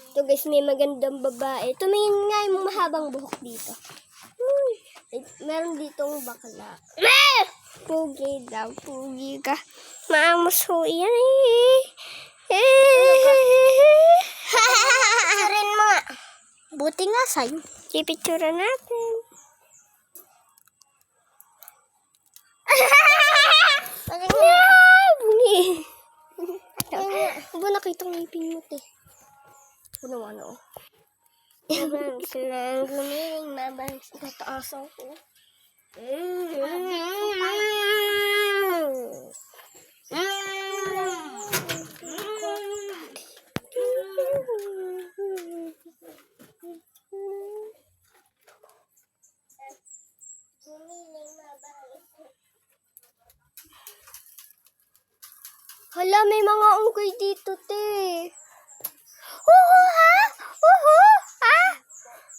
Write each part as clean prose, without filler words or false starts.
Ito guys, may magandang babae. Tumingin nga yung mahabang buhok dito. Meron ditong bakla. Pugi daw, pugi ka. Maamos ho yan Sarin mo nga. Buti nga sa'yo. Pipictura natin. Bungi. Ano ba nakita ng ngipin mo, te? Ano? Mabang silang gumiling, mabang silang taasan ko. Hala, may mga unggoy dito, te. Ha?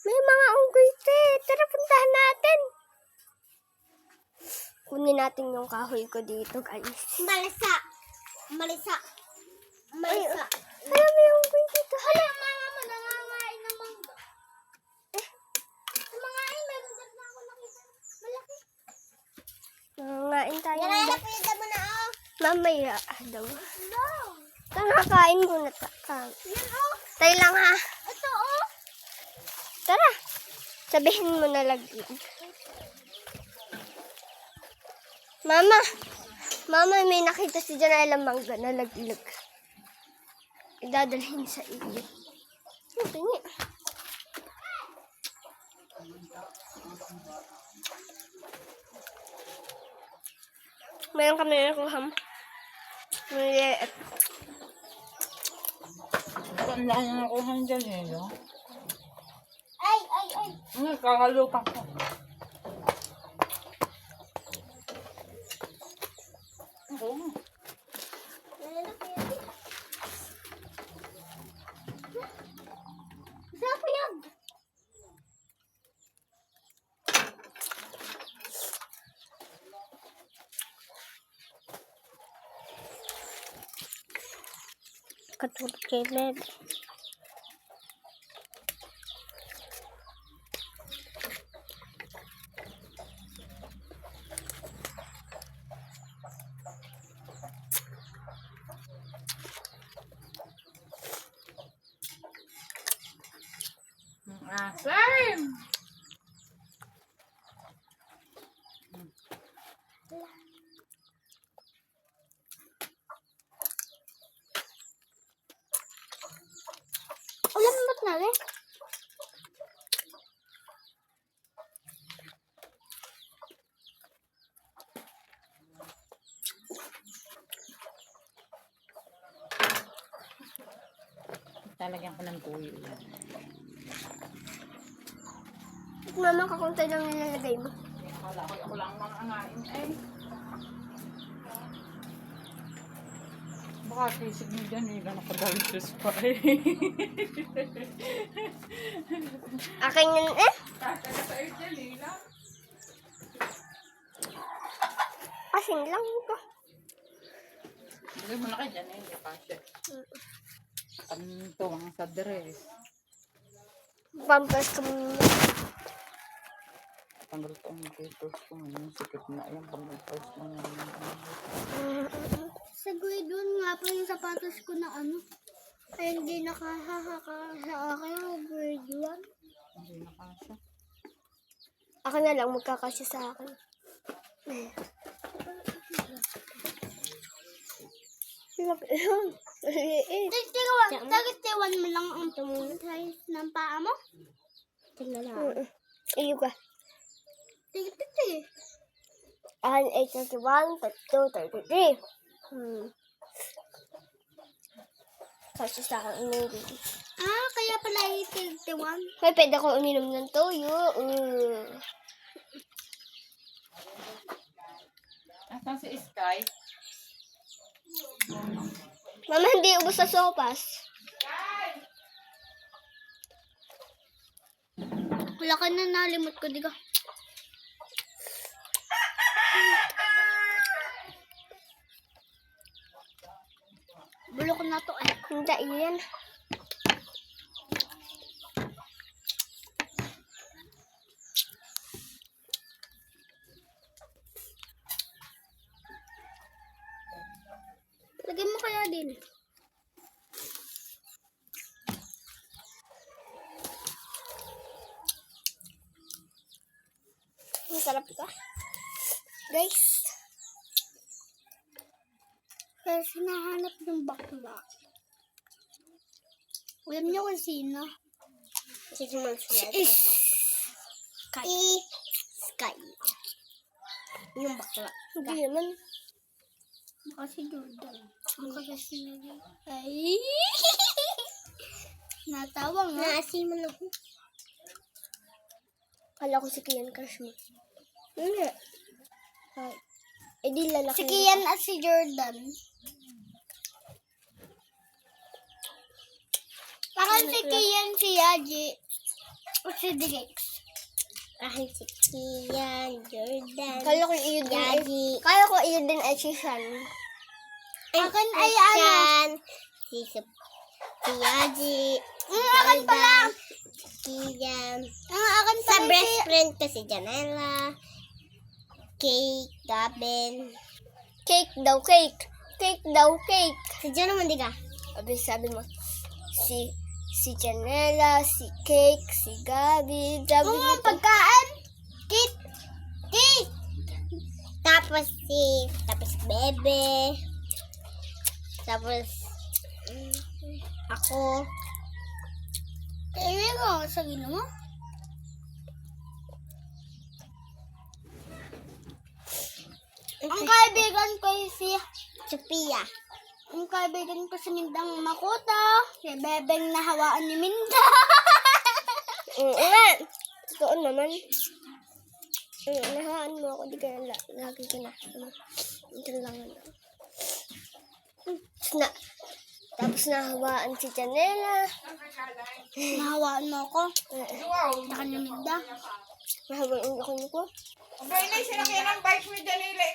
May mga unggoy, te. Tara, puntahan natin. Kunin natin yung kahoy ko dito, guys. Malisa. Hala, may unggoy dito. Hala, mama, nangangain ng mangga. Nangangain, meron dyan na ako nakita. Malaki. Nangangain tayo. Nalalapitan mo na, oh. Mamaya daw. No. Kakain ko na. Yan, oh. Tayo lang, ha. Ito, oh. Tara. Sabihin mo na lagi. Mama, may nakita si Janela mangga na laglag. Idadalhin sa iyo. Tingin. Meron kami nakuha. Maliit. Ang lang ang nakuha dyan eh, no? Ay. Kakalupa ko. Oo. Saan ko yan? Katulad kay Led. Same! Ulam ba't na rin? Talagyan ko ng tuyo. Mama, kakunti lang nilalagay mo. Wala ko, ako lang mga angain eh. Baka kisig mo dyan eh, nakadalsos pa eh. Akin yun eh. Kataga sa air dyan eh, lang. Kasing lang ko. Hindi mo na kayo dyan eh, kasi. Ito, mga sa dress. Pampers ko muna. Tanggal ko ang papers ko ngayon. Sikip na yan, pang-papers mo na yan. Sa grade 1 nga po yung sapatos ko na ano. Ay hindi nakahahaka sa akin grade 1. Hindi na kasha. Ako na lang magkakasya sa akin. Tagtiwan mo lang ang size ng paa mo? Tingnan lang. Iyo ka. Tigit. Akin 831, 32, 33. Kasi sa akin uminom. Kaya pala 831. May pwede ko uminom ng toyo. Asan si Sky? Mama, hindi ubos sa sopas. Wala ka na nalimot ko, di ka. Bulok na to eh. Hindi, yan. Masarap ka. Guys. Kasi nahanap ng bakla. Alam niyo kung sino? Si Sky. Yung bakla. Hindi naman. Baka si Jordan. Baka si Jordan. Ay! Natawa nga. Naasiman ako. Kala ko si Kian crush mo. Hindi. Ay. Eh di lalaki. Si Kian at si Jordan. Parang si Kian, si Yaji. O si Dirix. Parang si Kian, Jordan. Kala ko iyo din Yaji. Kala ko iyo din ay si Shan. Akin ay ano? Si Yaji. Akin pala. Kian. Akin pala. Sa best friend ko si Janela. Cake, Gabin. Cake daw, cake. Cake daw, cake. Si Jano mo, di ka? Sabi mo, si Janela, si Cake, si Gabi. Sabi mo, pagkaan. Cake. Cake. Tapos Bebe. Tapos, ako. Kaya ko, sabihin mo? Ang kaibigan ko si Sophia. Ang kaibigan ko si Mindang Makuta. Si Bebeng nahawaan ni Minda. Nga. Totoo naman. Nahawaan mo ako. Di ka lagi ka na. Ito lang na. Tapos nahawaan si Janela. Nahawaan mo ako. Saka ni Minda. Nahawaan ako niyo ko. Abay na sila kaya ng bike ni Janela.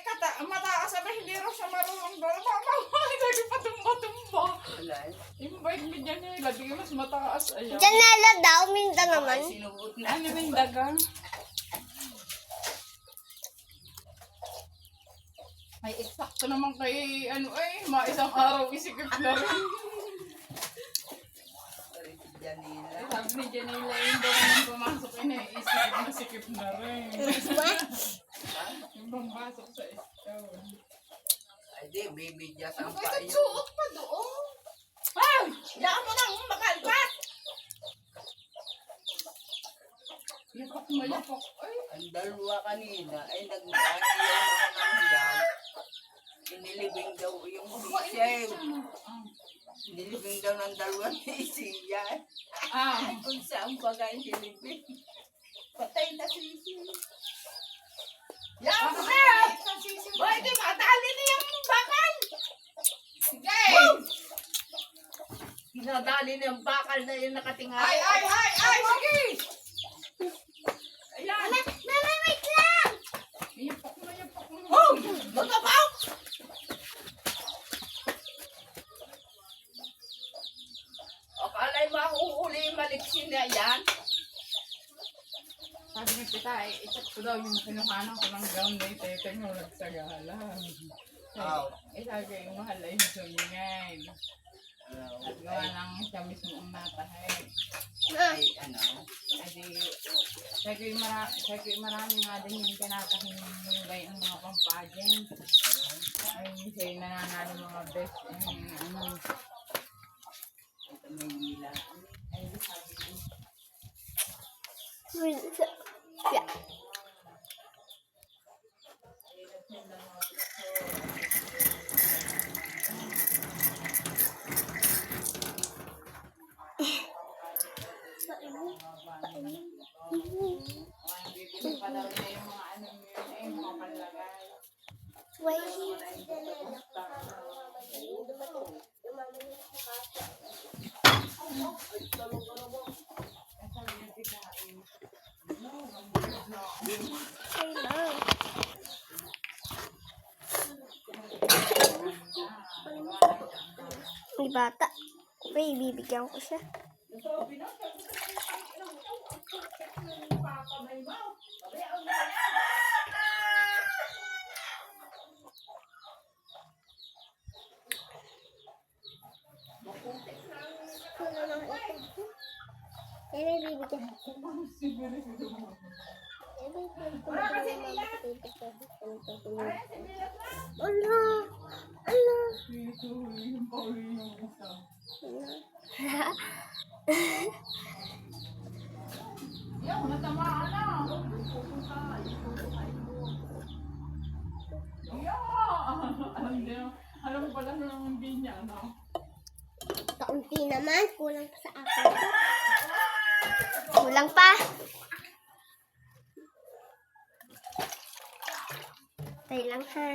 Mataas na hindi rin siya marunong doon. Mama, hindi patumba-tumba. Yung bike ni Janela, di mas mataas. Ayaw. Janela daw, Minda naman. Ano yung dagang? Ay, eksakto naman kay, maisang araw isikip na rin. Sabi ni Janela, yung daw nang pumasok ay isikip na sikip na rin. Yung pumasok sa ikaw. Ay, di, baby just ang Ay, payo. suot pa doon. Ay! Yaan mo nang makalpat! Yapak mo, yapak. Ay! Ang dalawa kanina ay nagmahal yung mga nangyay. Inilibing daw yung sisay. Inilibing daw ng dalawa ni Siya. Ay, kung saan pa kayo inilibing. Patay na sisi. Yaan mo na! Boy, di matali na yung bakal! Sige! Hinadali na yung bakal na yung nakatingala. Ay! Sige! Ayan! Mama, wait lang! Yapak mo. Oh! Magabaw! Akala'y mahuhuli yung maliksin na yan. Sabi ni Tita, i-check ko daw yung kinuhanan ko ng gown na itete mo nagsagala. Oh. Sabi ko yung mahal ay sumingay. At gawa lang siya mismo ang natahay. Ay, ano? Sabi ko yung marami nga din yung tinatahin yung gay ang mga pampagent. Ay, siya yung nananalo mga best Ito may nila. ay, sabi ko. Yeah. Bibili pa daw niya yung mga mga panlagay. May bata. May bibigyan ko siya. May bibigyan. Ala! Ala! Ito, yung pauli yung isa. Yung, natamaan na. Yeah! Alam mo pala nung hindi niya, no? Kaunti naman. Kulang pa sa akin. Kulang pa. Tayo lang ha.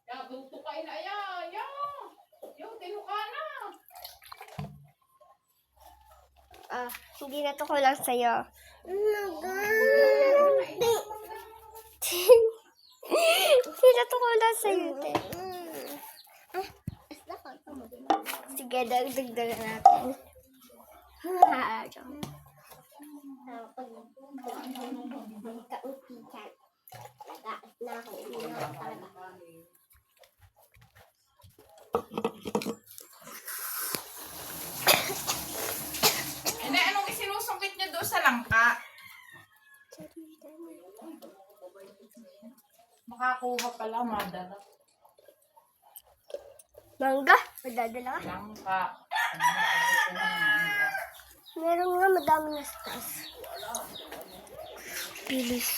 Ya, tutukay na ya. Ya! Yung, tinuka na. Ah, hindi na to kulang sa'yo. Hindi na to kulang sa'yo. Sige, dagdagan natin. Kaunti yan. Nagaas na ako. Umiyak talaga. Anong isinusungkit niya doon sa langka? Makakuha pala, madala. Mangga? Madadala ka? Langka. Meron nga madami na sa taas. Pilisan.